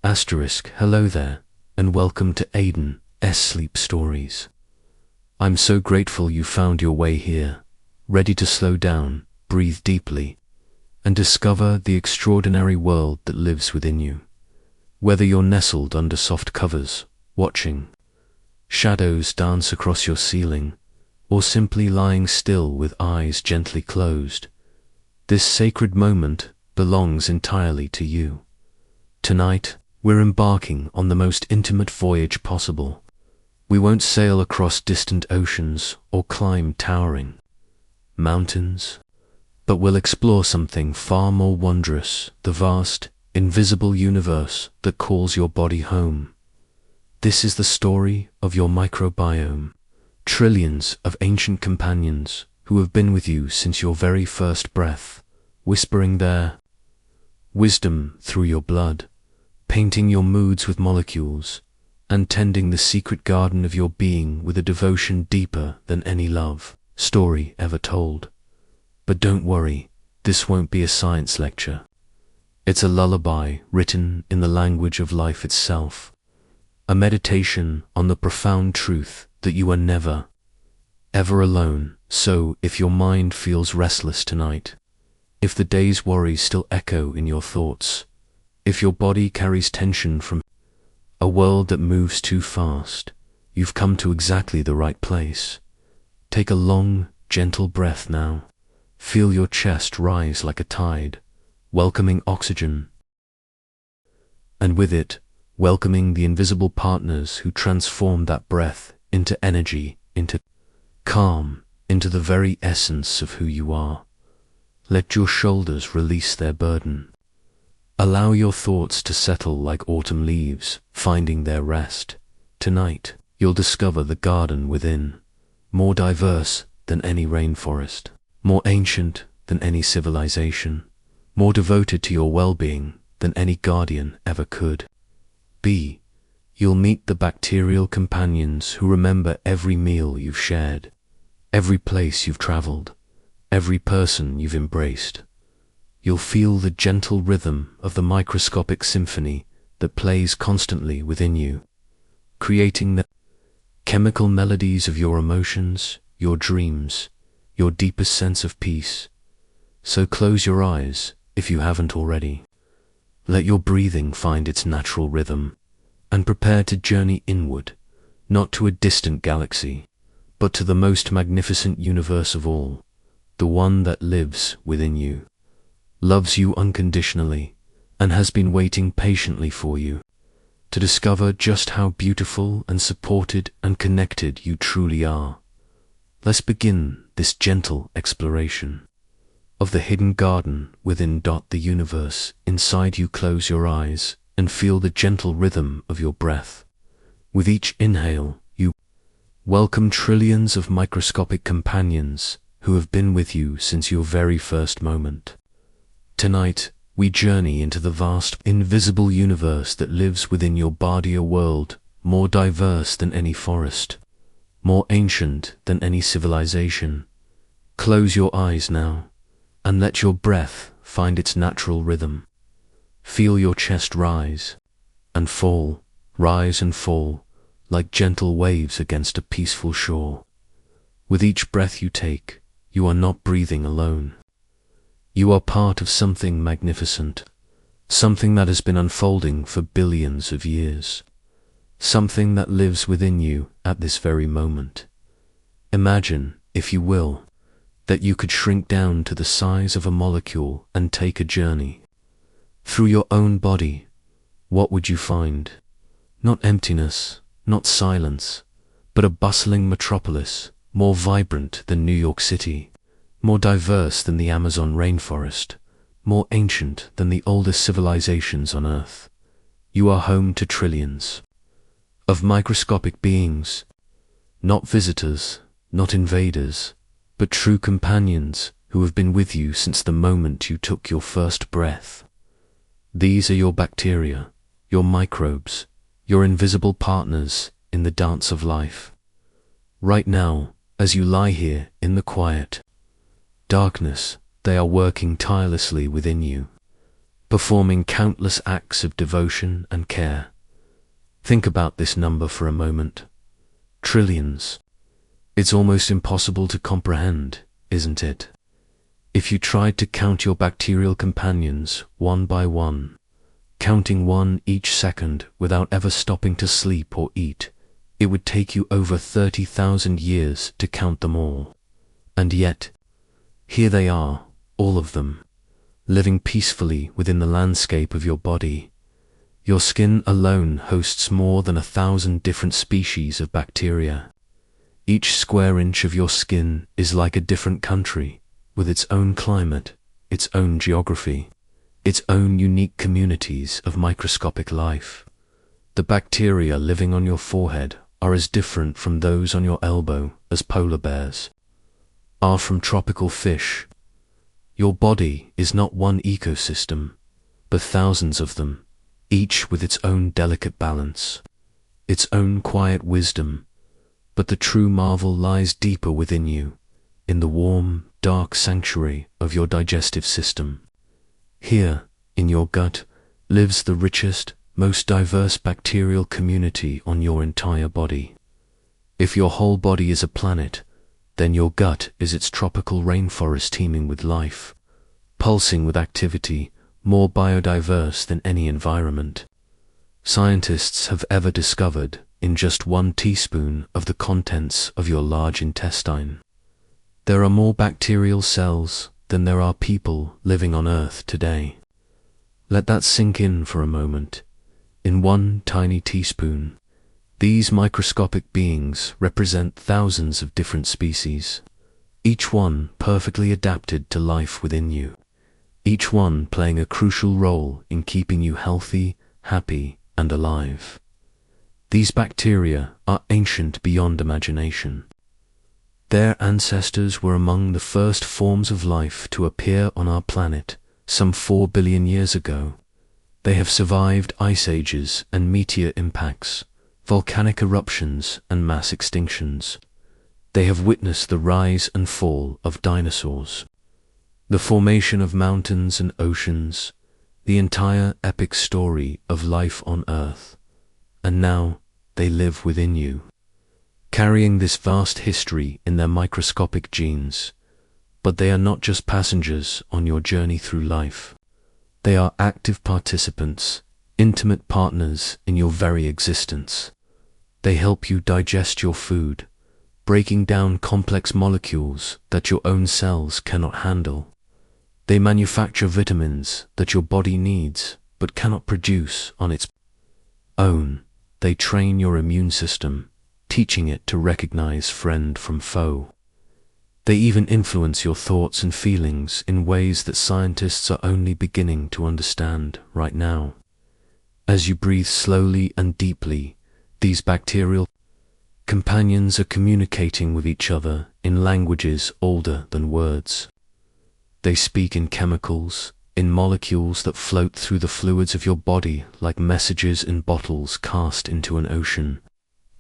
Hello there, and welcome to Aiden's Sleep Stories. I'm so grateful you found your way here, ready to slow down, breathe deeply, and discover the extraordinary world that lives within you. Whether you're nestled under soft covers, watching shadows dance across your ceiling, or simply lying still with eyes gently closed, this sacred moment belongs entirely to you. Tonight, we're embarking on the most intimate voyage possible. We won't sail across distant oceans or climb towering mountains, but we'll explore something far more wondrous, the vast, invisible universe that calls your body home. This is the story of your microbiome, trillions of ancient companions who have been with you since your very first breath, whispering their wisdom through your blood, painting your moods with molecules, and tending the secret garden of your being with a devotion deeper than any love story ever told. But don't worry, this won't be a science lecture. It's a lullaby written in the language of life itself, a meditation on the profound truth that you are never, ever alone. So if your mind feels restless tonight, if the day's worries still echo in your thoughts, if your body carries tension from a world that moves too fast, you've come to exactly the right place. Take a long, gentle breath now. Feel your chest rise like a tide, welcoming oxygen, and with it, welcoming the invisible partners who transform that breath into energy, into calm, into the very essence of who you are. Let your shoulders release their burden. Allow your thoughts to settle like autumn leaves, finding their rest. Tonight, you'll discover the garden within, more diverse than any rainforest, more ancient than any civilization, more devoted to your well-being than any guardian ever could be. You'll meet the bacterial companions who remember every meal you've shared, every place you've traveled, every person you've embraced. You'll feel the gentle rhythm of the microscopic symphony that plays constantly within you, creating the chemical melodies of your emotions, your dreams, your deepest sense of peace. So close your eyes if you haven't already. Let your breathing find its natural rhythm, and prepare to journey inward, not to a distant galaxy, but to the most magnificent universe of all, the one that lives within you, loves you unconditionally, and has been waiting patiently for you to discover just how beautiful and supported and connected you truly are. Let's begin this gentle exploration of the hidden garden within. The universe inside you. Close your eyes and feel the gentle rhythm of your breath. With each inhale, you welcome trillions of microscopic companions who have been with you since your very first moment. Tonight, we journey into the vast, invisible universe that lives within your body, a world more diverse than any forest, more ancient than any civilization. Close your eyes now, and let your breath find its natural rhythm. Feel your chest rise and fall, like gentle waves against a peaceful shore. With each breath you take, you are not breathing alone. You are part of something magnificent, something that has been unfolding for billions of years, something that lives within you at this very moment. Imagine, if you will, that you could shrink down to the size of a molecule and take a journey through your own body. What would you find? Not emptiness, not silence, but a bustling metropolis, more vibrant than New York City, more diverse than the Amazon rainforest, more ancient than the oldest civilizations on Earth. You are home to trillions of microscopic beings, not visitors, not invaders, but true companions who have been with you since the moment you took your first breath. These are your bacteria, your microbes, your invisible partners in the dance of life. Right now, as you lie here in the quiet darkness, they are working tirelessly within you, performing countless acts of devotion and care. Think about this number for a moment. Trillions. It's almost impossible to comprehend, isn't it? If you tried to count your bacterial companions one by one, counting one each second without ever stopping to sleep or eat, it would take you over 30,000 years to count them all. And yet, here they are, all of them, living peacefully within the landscape of your body. Your skin alone hosts more than 1,000 different species of bacteria. Each square inch of your skin is like a different country, with its own climate, its own geography, its own unique communities of microscopic life. The bacteria living on your forehead are as different from those on your elbow as polar bears are from tropical fish. Your body is not one ecosystem, but thousands of them, each with its own delicate balance, its own quiet wisdom. But the true marvel lies deeper within you, in the warm, dark sanctuary of your digestive system. Here, in your gut, lives the richest, most diverse bacterial community on your entire body. If your whole body is a planet, then your gut is its tropical rainforest teeming with life, pulsing with activity, more biodiverse than any environment scientists have ever discovered in just 1 teaspoon of the contents of your large intestine. There are more bacterial cells than there are people living on Earth today. Let that sink in for a moment. In 1 tiny teaspoon, these microscopic beings represent thousands of different species, each one perfectly adapted to life within you, each one playing a crucial role in keeping you healthy, happy, and alive. These bacteria are ancient beyond imagination. Their ancestors were among the first forms of life to appear on our planet some 4 billion years ago. They have survived ice ages and meteor impacts, volcanic eruptions and mass extinctions. They have witnessed the rise and fall of dinosaurs, the formation of mountains and oceans, the entire epic story of life on Earth. And now they live within you, carrying this vast history in their microscopic genes. But they are not just passengers on your journey through life. They are active participants, intimate partners in your very existence. They help you digest your food, breaking down complex molecules that your own cells cannot handle. They manufacture vitamins that your body needs but cannot produce on its own. They train your immune system, teaching it to recognize friend from foe. They even influence your thoughts and feelings in ways that scientists are only beginning to understand right now. As you breathe slowly and deeply, these bacterial companions are communicating with each other in languages older than words. They speak in chemicals, in molecules that float through the fluids of your body like messages in bottles cast into an ocean.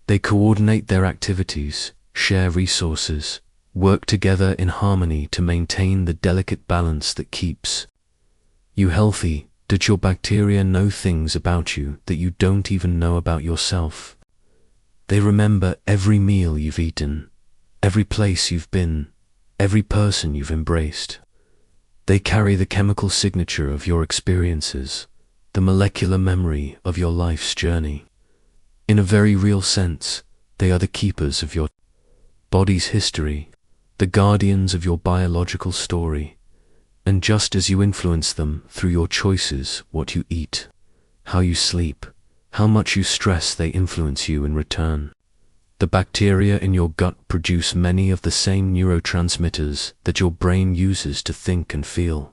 They coordinate their activities, share resources, work together in harmony to maintain the delicate balance that keeps you healthy. Did your bacteria know things about you that you don't even know about yourself? They remember every meal you've eaten, every place you've been, every person you've embraced. They carry the chemical signature of your experiences, the molecular memory of your life's journey. In a very real sense, they are the keepers of your body's history, the guardians of your biological story. And just as you influence them through your choices, what you eat, how you sleep, how much you stress, they influence you in return. The bacteria in your gut produce many of the same neurotransmitters that your brain uses to think and feel.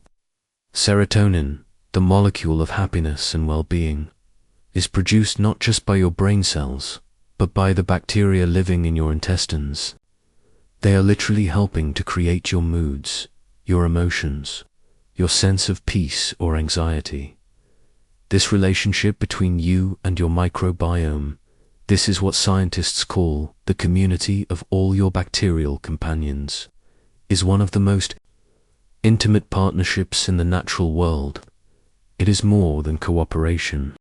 Serotonin, the molecule of happiness and well-being, is produced not just by your brain cells, but by the bacteria living in your intestines. They are literally helping to create your moods, your emotions, your sense of peace or anxiety. This relationship between you and your microbiome, this is what scientists call the community of all your bacterial companions, is one of the most intimate partnerships in the natural world. It is more than cooperation.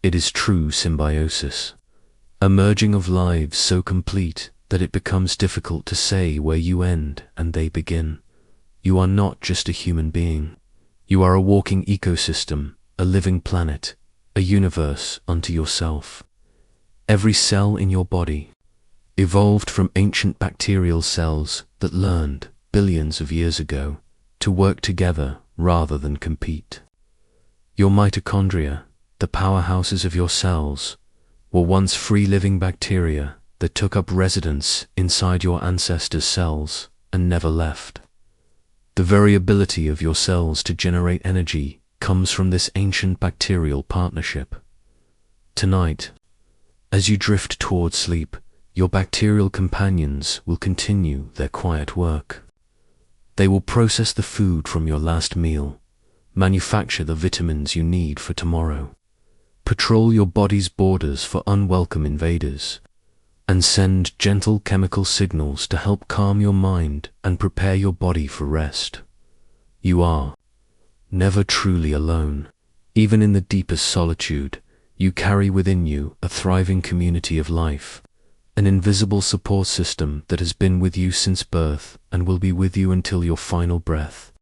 It is true symbiosis, a merging of lives so complete that it becomes difficult to say where you end and they begin. You are not just a human being. You are a walking ecosystem, a living planet, a universe unto yourself. Every cell in your body evolved from ancient bacterial cells that learned, billions of years ago, to work together rather than compete. Your mitochondria, the powerhouses of your cells, were once free-living bacteria that took up residence inside your ancestors' cells and never left. The very ability of your cells to generate energy comes from this ancient bacterial partnership. Tonight, as you drift toward sleep, your bacterial companions will continue their quiet work. They will process the food from your last meal, manufacture the vitamins you need for tomorrow, patrol your body's borders for unwelcome invaders, and send gentle chemical signals to help calm your mind and prepare your body for rest. You are never truly alone. Even in the deepest solitude, you carry within you a thriving community of life, an invisible support system that has been with you since birth and will be with you until your final breath.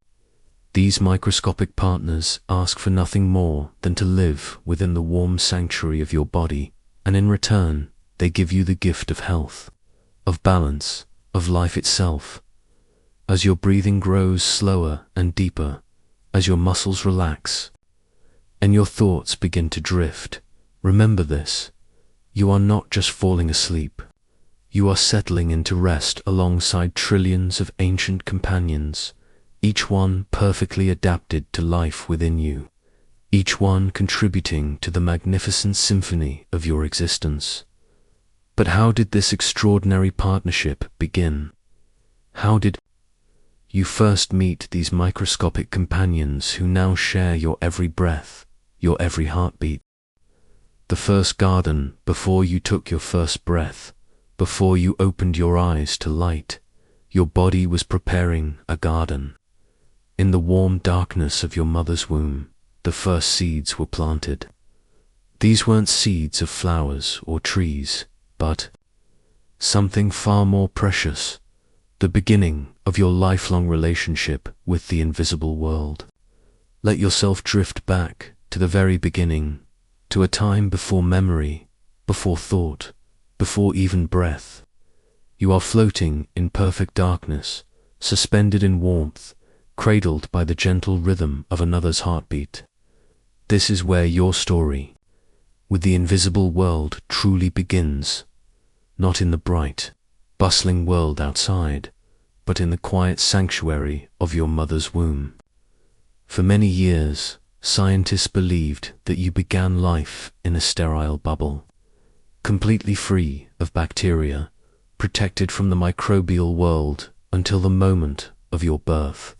These microscopic partners ask for nothing more than to live within the warm sanctuary of your body, and in return, they give you the gift of health, of balance, of life itself. As your breathing grows slower and deeper, as your muscles relax, and your thoughts begin to drift, remember this: you are not just falling asleep. You are settling into rest alongside trillions of ancient companions, each one perfectly adapted to life within you, each one contributing to the magnificent symphony of your existence. But how did this extraordinary partnership begin? How did you first meet these microscopic companions who now share your every breath, your every heartbeat? The first garden before you took your first breath, before you opened your eyes to light, your body was preparing a garden. In the warm darkness of your mother's womb, the first seeds were planted. These weren't seeds of flowers or trees, but something far more precious, the beginning of your lifelong relationship with the invisible world. Let yourself drift back to the very beginning, to a time before memory, before thought, before even breath. You are floating in perfect darkness, suspended in warmth, cradled by the gentle rhythm of another's heartbeat. This is where your story with the invisible world truly begins, not in the bright, bustling world outside, but in the quiet sanctuary of your mother's womb. For many years, scientists believed that you began life in a sterile bubble, completely free of bacteria, protected from the microbial world until the moment of your birth.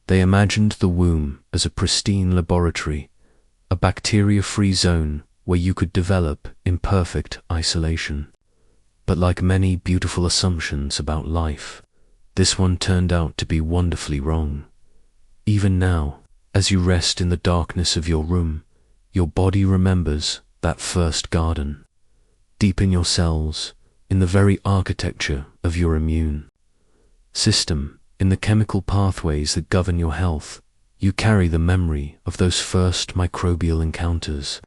They imagined the womb as a pristine laboratory, a bacteria-free zone where you could develop in perfect isolation. But like many beautiful assumptions about life, this one turned out to be wonderfully wrong. Even now, as you rest in the darkness of your room, your body remembers that first garden. Deep in your cells, in the very architecture of your immune system, in the chemical pathways that govern your health, you carry the memory of those first microbial encounters.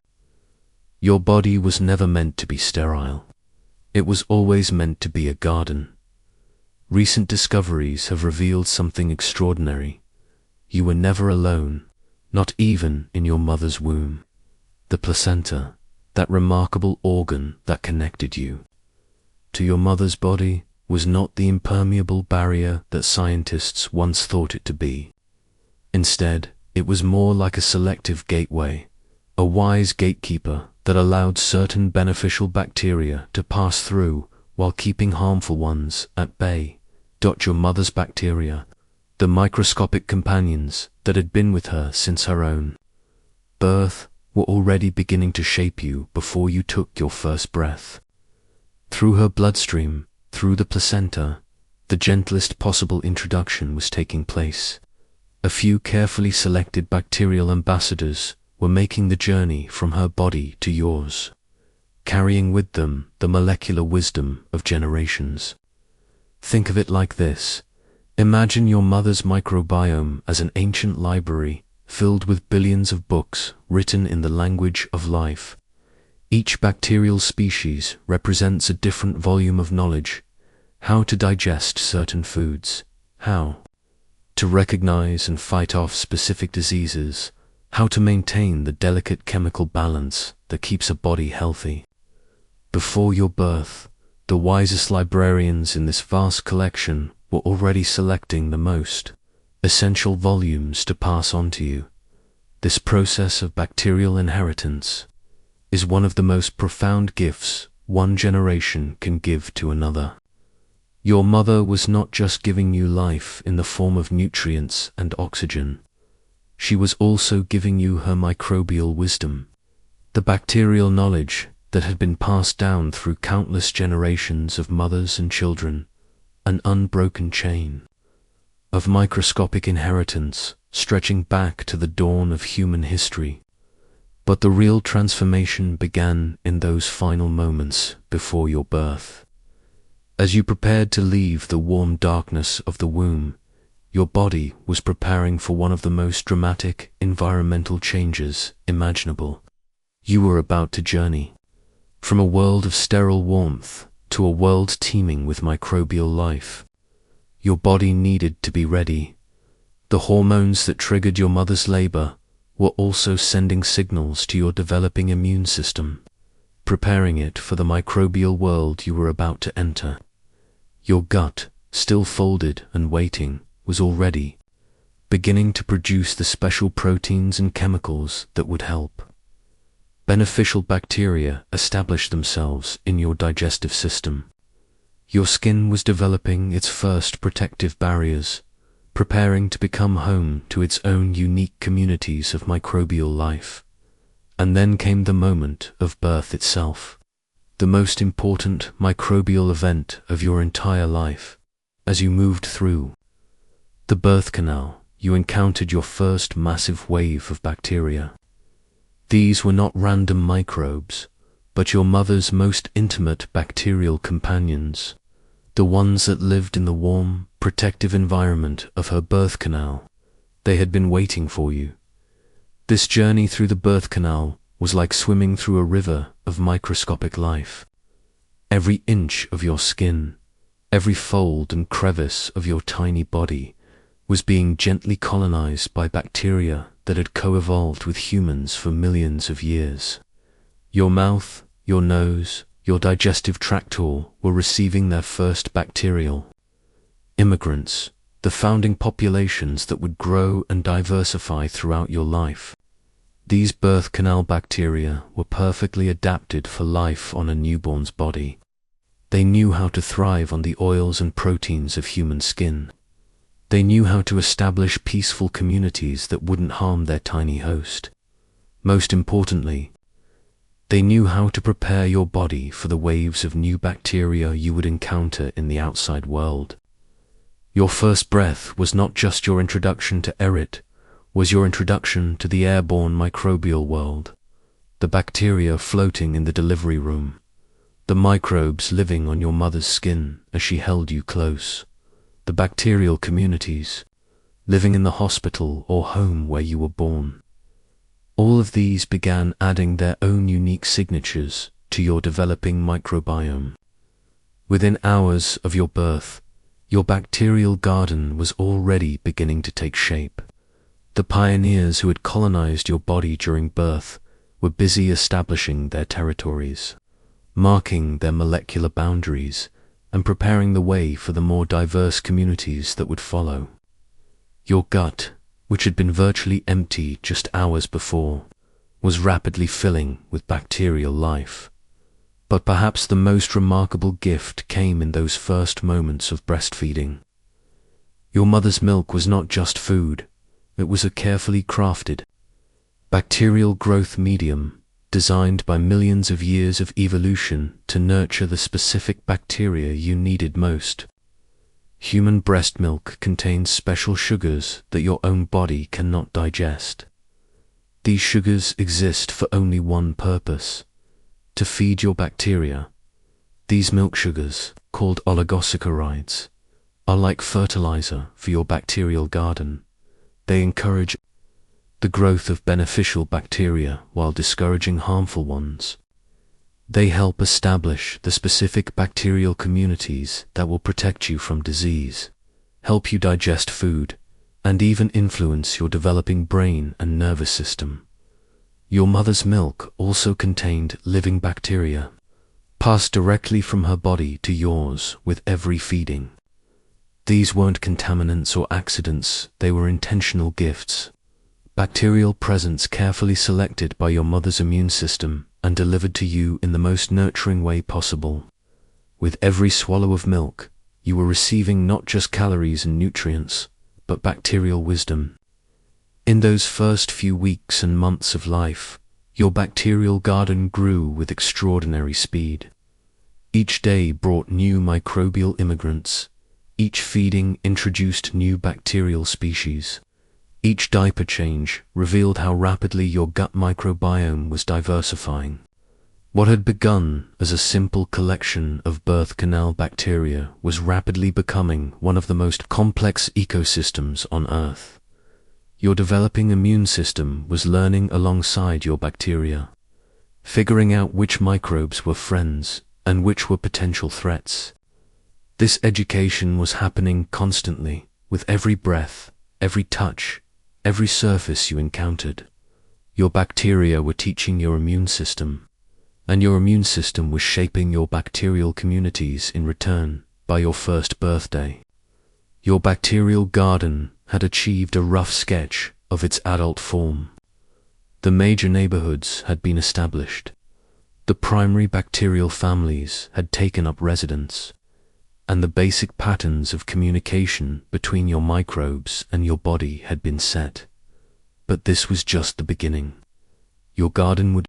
Your body was never meant to be sterile. It was always meant to be a garden. Recent discoveries have revealed something extraordinary. You were never alone, not even in your mother's womb. The placenta, that remarkable organ that connected you to your mother's body, was not the impermeable barrier that scientists once thought it to be. Instead, it was more like a selective gateway, a wise gatekeeper that allowed certain beneficial bacteria to pass through while keeping harmful ones at bay. Your mother's bacteria, the microscopic companions that had been with her since her own birth, were already beginning to shape you before you took your first breath. Through her bloodstream, through the placenta, the gentlest possible introduction was taking place. A few carefully selected bacterial ambassadors were making the journey from her body to yours, carrying with them the molecular wisdom of generations. Think of it like this. Imagine your mother's microbiome as an ancient library filled with billions of books written in the language of life. Each bacterial species represents a different volume of knowledge: how to digest certain foods, how to recognize and fight off specific diseases, how to maintain the delicate chemical balance that keeps a body healthy. Before your birth, the wisest librarians in this vast collection were already selecting the most essential volumes to pass on to you. This process of bacterial inheritance is one of the most profound gifts one generation can give to another. Your mother was not just giving you life in the form of nutrients and oxygen. She was also giving you her microbial wisdom, the bacterial knowledge that had been passed down through countless generations of mothers and children, an unbroken chain of microscopic inheritance stretching back to the dawn of human history. But the real transformation began in those final moments before your birth. As you prepared to leave the warm darkness of the womb, your body was preparing for one of the most dramatic environmental changes imaginable. You were about to journey from a world of sterile warmth to a world teeming with microbial life. Your body needed to be ready. The hormones that triggered your mother's labor were also sending signals to your developing immune system, preparing it for the microbial world you were about to enter. Your gut, still folded and waiting, was already beginning to produce the special proteins and chemicals that would help. Beneficial bacteria established themselves in your digestive system. Your skin was developing its first protective barriers, preparing to become home to its own unique communities of microbial life. And then came the moment of birth itself, the most important microbial event of your entire life. As you moved through the birth canal, you encountered your first massive wave of bacteria. These were not random microbes, but your mother's most intimate bacterial companions, the ones that lived in the warm, protective environment of her birth canal. They had been waiting for you. This journey through the birth canal was like swimming through a river of microscopic life. Every inch of your skin, every fold and crevice of your tiny body was being gently colonized by bacteria that had co-evolved with humans for millions of years. Your mouth, your nose, your digestive tract all were receiving their first bacterial immigrants, the founding populations that would grow and diversify throughout your life. These birth canal bacteria were perfectly adapted for life on a newborn's body. They knew how to thrive on the oils and proteins of human skin. They knew how to establish peaceful communities that wouldn't harm their tiny host. Most importantly, they knew how to prepare your body for the waves of new bacteria you would encounter in the outside world. Your first breath was not just your introduction to air, it was your introduction to the airborne microbial world. The bacteria floating in the delivery room, the microbes living on your mother's skin as she held you close, the bacterial communities living in the hospital or home where you were born. All of these began adding their own unique signatures to your developing microbiome. Within hours of your birth, your bacterial garden was already beginning to take shape. The pioneers who had colonized your body during birth were busy establishing their territories, marking their molecular boundaries, and preparing the way for the more diverse communities that would follow. Your gut, which had been virtually empty just hours before, was rapidly filling with bacterial life. But perhaps the most remarkable gift came in those first moments of breastfeeding. Your mother's milk was not just food, it was a carefully crafted, bacterial growth medium designed by millions of years of evolution to nurture the specific bacteria you needed most. Human breast milk contains special sugars that your own body cannot digest. These sugars exist for only one purpose: to feed your bacteria. These milk sugars, called oligosaccharides, are like fertilizer for your bacterial garden. They encourage the growth of beneficial bacteria while discouraging harmful ones. They help establish the specific bacterial communities that will protect you from disease, help you digest food, and even influence your developing brain and nervous system. Your mother's milk also contained living bacteria, passed directly from her body to yours with every feeding. These weren't contaminants or accidents, they were intentional gifts. Bacterial presents carefully selected by your mother's immune system and delivered to you in the most nurturing way possible. With every swallow of milk, you were receiving not just calories and nutrients, but bacterial wisdom. In those first few weeks and months of life, your bacterial garden grew with extraordinary speed. Each day brought new microbial immigrants. Each feeding introduced new bacterial species. Each diaper change revealed how rapidly your gut microbiome was diversifying. What had begun as a simple collection of birth canal bacteria was rapidly becoming one of the most complex ecosystems on Earth. Your developing immune system was learning alongside your bacteria, figuring out which microbes were friends and which were potential threats. This education was happening constantly, with every breath, every touch, every surface you encountered. Your bacteria were teaching your immune system, and your immune system was shaping your bacterial communities in return by your first birthday. Your bacterial garden had achieved a rough sketch of its adult form. The major neighborhoods had been established. The primary bacterial families had taken up residence, and the basic patterns of communication between your microbes and your body had been set. But this was just the beginning. Your garden would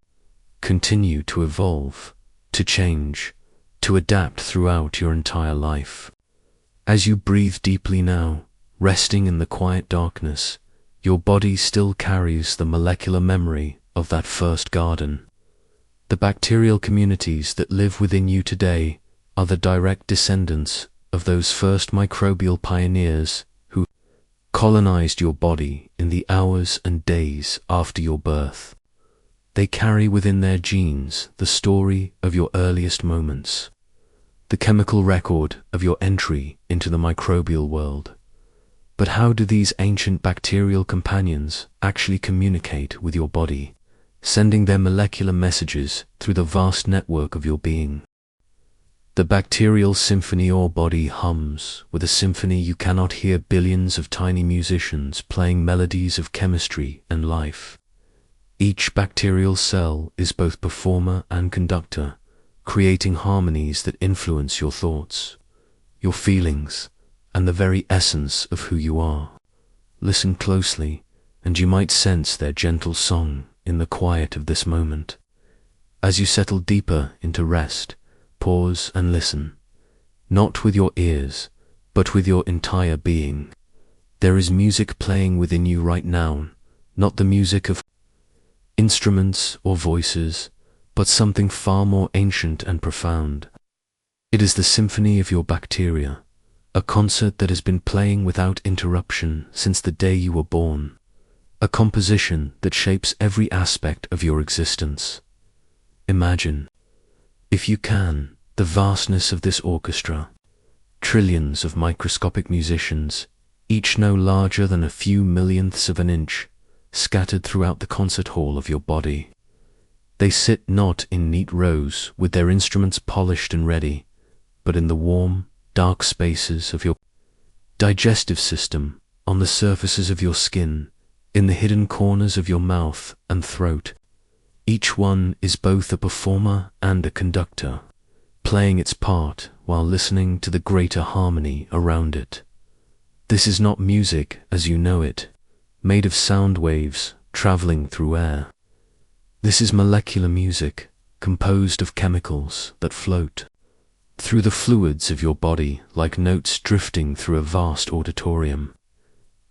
continue to evolve, to change, to adapt throughout your entire life. As you breathe deeply now, resting in the quiet darkness, your body still carries the molecular memory of that first garden. The bacterial communities that live within you today are the direct descendants of those first microbial pioneers who colonized your body in the hours and days after your birth. They carry within their genes the story of your earliest moments, the chemical record of your entry into the microbial world. But how do these ancient bacterial companions actually communicate with your body, sending their molecular messages through the vast network of your being? The bacterial symphony your body hums with a symphony you cannot hear billions of tiny musicians playing melodies of chemistry and life. Each bacterial cell is both performer and conductor, creating harmonies that influence your thoughts, your feelings, and the very essence of who you are. Listen closely, and you might sense their gentle song in the quiet of this moment. As you settle deeper into rest, pause and listen, not with your ears, but with your entire being. There is music playing within you right now, not the music of instruments or voices, but something far more ancient and profound. It is the symphony of your bacteria, a concert that has been playing without interruption since the day you were born, a composition that shapes every aspect of your existence. Imagine, if you can, the vastness of this orchestra. Trillions of microscopic musicians, each no larger than a few millionths of an inch, scattered throughout the concert hall of your body. They sit not in neat rows with their instruments polished and ready, but in the warm, dark spaces of your digestive system, on the surfaces of your skin, in the hidden corners of your mouth and throat. Each one is both a performer and a conductor, playing its part while listening to the greater harmony around it. This is not music as you know it, made of sound waves traveling through air. This is molecular music, composed of chemicals that float, through the fluids of your body like notes drifting through a vast auditorium.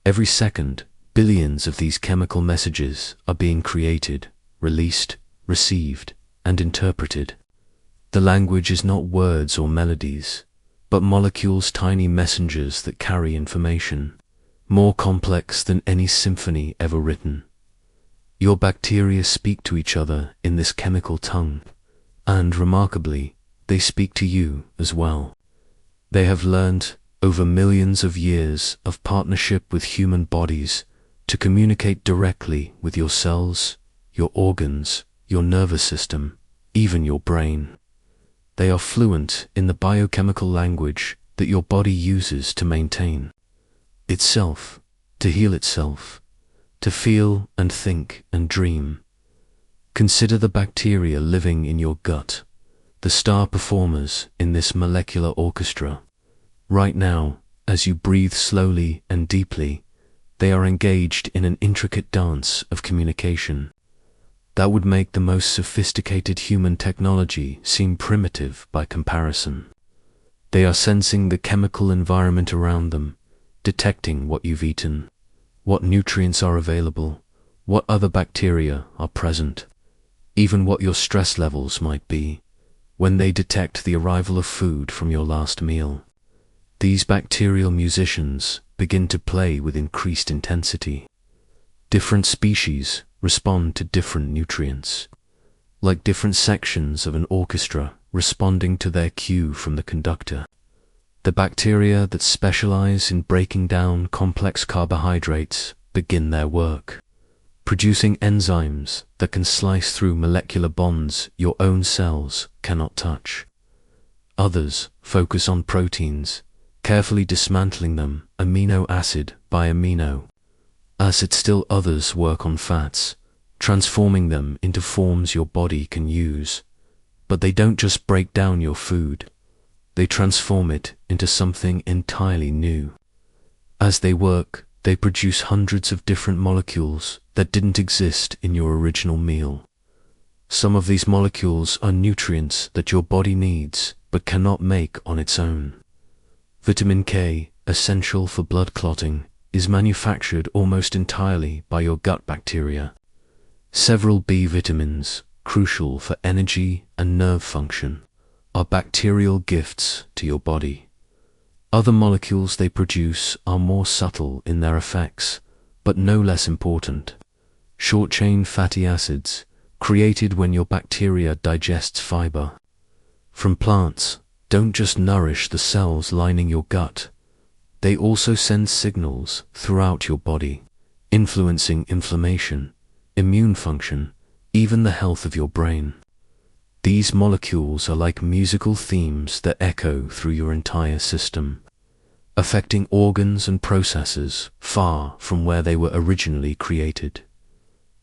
Every second, billions of these chemical messages are being created, released, received, and interpreted. The language is not words or melodies, but molecules, tiny messengers that carry information, more complex than any symphony ever written. Your bacteria speak to each other in this chemical tongue, and remarkably, they speak to you as well. They have learned, over millions of years of partnership with human bodies, to communicate directly with your cells, your organs, your nervous system, even your brain. They are fluent in the biochemical language that your body uses to maintain itself, to heal itself, to feel and think and dream. Consider the bacteria living in your gut, the star performers in this molecular orchestra. Right now, as you breathe slowly and deeply, they are engaged in an intricate dance of communication that would make the most sophisticated human technology seem primitive by comparison. They are sensing the chemical environment around them, detecting what you've eaten, what nutrients are available, what other bacteria are present, even what your stress levels might be. When they detect the arrival of food from your last meal, these bacterial musicians begin to play with increased intensity. Different species respond to different nutrients, like different sections of an orchestra responding to their cue from the conductor. The bacteria that specialize in breaking down complex carbohydrates begin their work, producing enzymes that can slice through molecular bonds your own cells cannot touch. Others focus on proteins, carefully dismantling them amino acid by amino acid. Still others work on fats, transforming them into forms your body can use. But they don't just break down your food, they transform it into something entirely new. As they work, they produce hundreds of different molecules that didn't exist in your original meal. Some of these molecules are nutrients that your body needs but cannot make on its own. Vitamin K, essential for blood clotting, is manufactured almost entirely by your gut bacteria. Several B vitamins, crucial for energy and nerve function, are bacterial gifts to your body. Other molecules they produce are more subtle in their effects, but no less important. Short-chain fatty acids, created when your bacteria digests fiber from plants, don't just nourish the cells lining your gut, they also send signals throughout your body, influencing inflammation, immune function, even the health of your brain. These molecules are like musical themes that echo through your entire system, affecting organs and processes far from where they were originally created.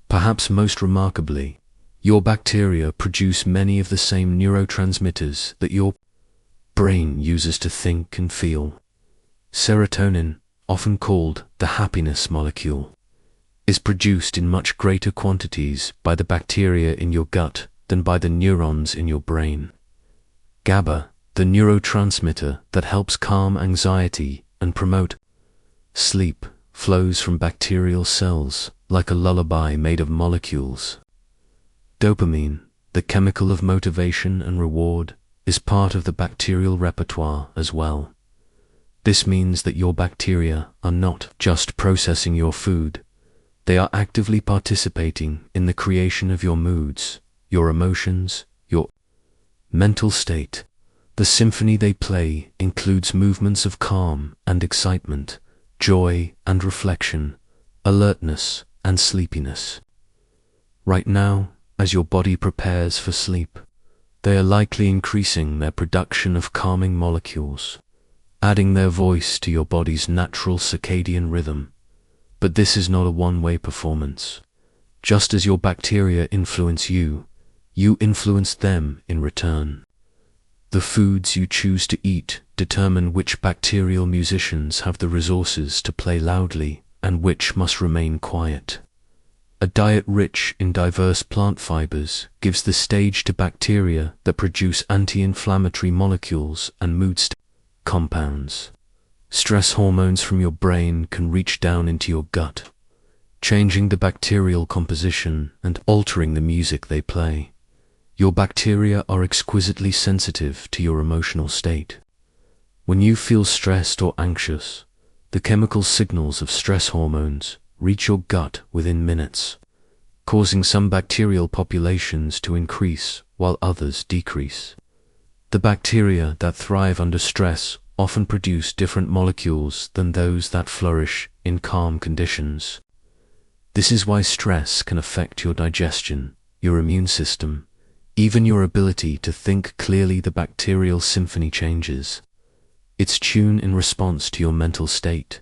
Perhaps most remarkably, your bacteria produce many of the same neurotransmitters that your brain uses to think and feel. Serotonin, often called the happiness molecule, is produced in much greater quantities by the bacteria in your gut than by the neurons in your brain. GABA, the neurotransmitter that helps calm anxiety and promote sleep, flows from bacterial cells like a lullaby made of molecules. Dopamine, the chemical of motivation and reward, is part of the bacterial repertoire as well. This means that your bacteria are not just processing your food, they are actively participating in the creation of your moods, your emotions, your mental state. The symphony they play includes movements of calm and excitement, joy and reflection, alertness and sleepiness. Right now, as your body prepares for sleep, they are likely increasing their production of calming molecules, adding their voice to your body's natural circadian rhythm. But this is not a one-way performance. Just as your bacteria influence you, you influence them in return. The foods you choose to eat determine which bacterial musicians have the resources to play loudly and which must remain quiet. A diet rich in diverse plant fibers gives the stage to bacteria that produce anti-inflammatory molecules and compounds. Stress hormones from your brain can reach down into your gut, changing the bacterial composition and altering the music they play. Your bacteria are exquisitely sensitive to your emotional state. When you feel stressed or anxious, the chemical signals of stress hormones reach your gut within minutes, causing some bacterial populations to increase while others decrease. The bacteria that thrive under stress often produce different molecules than those that flourish in calm conditions. This is why stress can affect your digestion, your immune system, even your ability to think clearly. The bacterial symphony changes its tune in response to your mental state.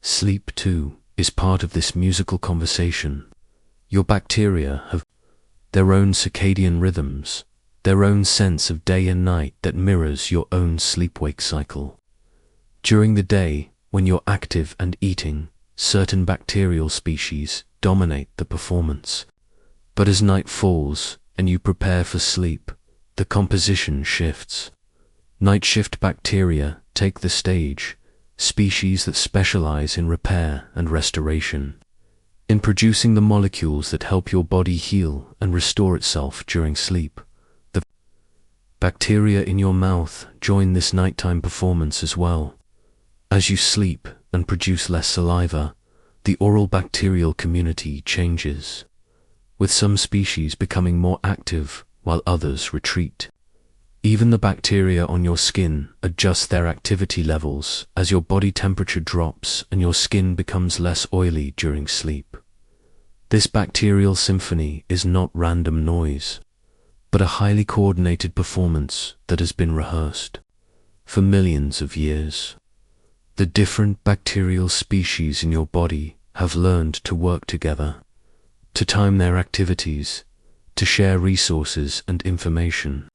Sleep, too, is part of this musical conversation. Your bacteria have their own circadian rhythms, their own sense of day and night that mirrors your own sleep-wake cycle. During the day, when you're active and eating, certain bacterial species dominate the performance. But as night falls and you prepare for sleep, the composition shifts. Night shift bacteria take the stage, species that specialize in repair and restoration, in producing the molecules that help your body heal and restore itself during sleep. The bacteria in your mouth join this nighttime performance as well. As you sleep and produce less saliva, the oral bacterial community changes, with some species becoming more active while others retreat. Even the bacteria on your skin adjust their activity levels as your body temperature drops and your skin becomes less oily during sleep. This bacterial symphony is not random noise, but a highly coordinated performance that has been rehearsed for millions of years. The different bacterial species in your body have learned to work together, to time their activities, to share resources and information.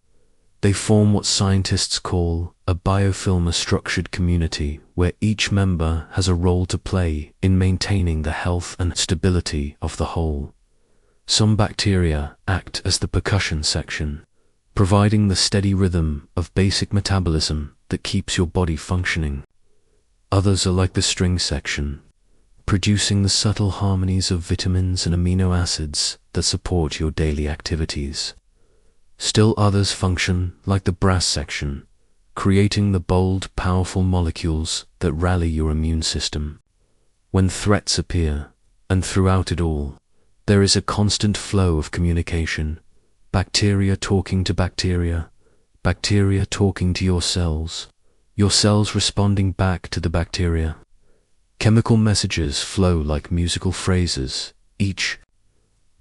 They form what scientists call a biofilm, a structured community where each member has a role to play in maintaining the health and stability of the whole. Some bacteria act as the percussion section, providing the steady rhythm of basic metabolism that keeps your body functioning. Others are like the string section, producing the subtle harmonies of vitamins and amino acids that support your daily activities. Still others function like the brass section, creating the bold, powerful molecules that rally your immune system when threats appear. And throughout it all, there is a constant flow of communication, bacteria talking to bacteria, bacteria talking to your cells responding back to the bacteria. Chemical messages flow like musical phrases, each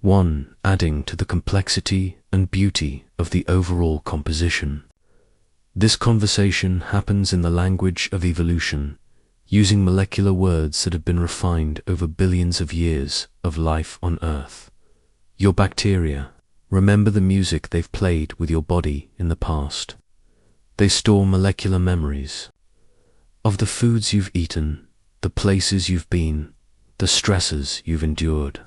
one adding to the complexity and beauty of the overall composition. This conversation happens in the language of evolution, using molecular words that have been refined over billions of years of life on Earth. Your bacteria remember the music they've played with your body in the past. They store molecular memories of the foods you've eaten, the places you've been, the stresses you've endured.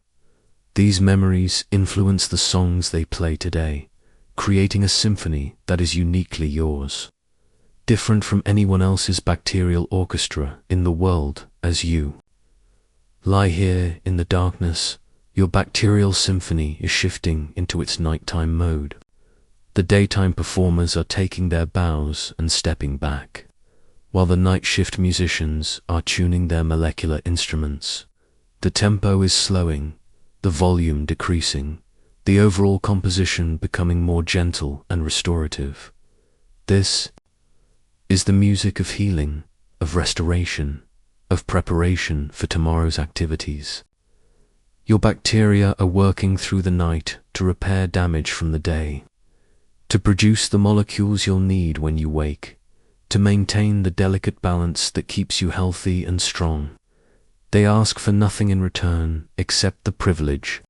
These memories influence the songs they play today, creating a symphony that is uniquely yours, different from anyone else's bacterial orchestra in the world. As you lie here in the darkness, your bacterial symphony is shifting into its nighttime mode. The daytime performers are taking their bows and stepping back, while the night shift musicians are tuning their molecular instruments. The tempo is slowing, the volume decreasing, the overall composition becoming more gentle and restorative. This is the music of healing, of restoration, of preparation for tomorrow's activities. Your bacteria are working through the night to repair damage from the day, to produce the molecules you'll need when you wake, to maintain the delicate balance that keeps you healthy and strong. They ask for nothing in return except the privilege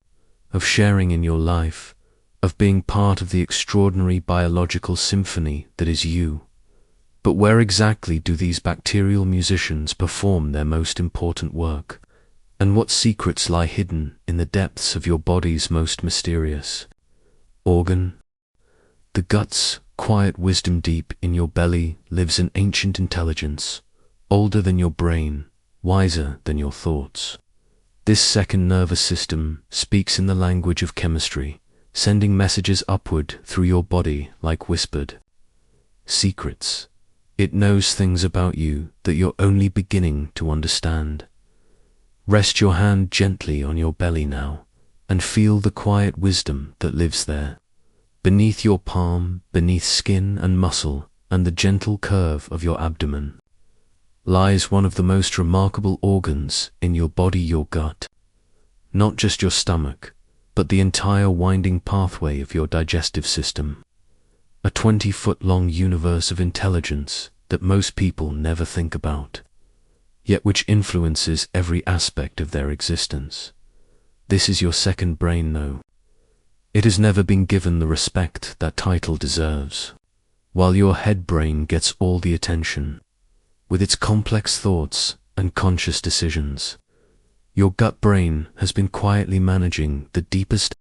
of sharing in your life, of being part of the extraordinary biological symphony that is you. But where exactly do these bacterial musicians perform their most important work? And what secrets lie hidden in the depths of your body's most mysterious organ? The gut's quiet wisdom. Deep in your belly lives an ancient intelligence, older than your brain, wiser than your thoughts. This second nervous system speaks in the language of chemistry, sending messages upward through your body like whispered secrets. It knows things about you that you're only beginning to understand. Rest your hand gently on your belly now, and feel the quiet wisdom that lives there. Beneath your palm, beneath skin and muscle, and the gentle curve of your abdomen, lies one of the most remarkable organs in your body, your gut. Not just your stomach, but the entire winding pathway of your digestive system. A 20-foot-long universe of intelligence that most people never think about, yet which influences every aspect of their existence. This is your second brain, though. It has never been given the respect that title deserves. While your head brain gets all the attention, with its complex thoughts and conscious decisions, your gut brain has been quietly managing the deepest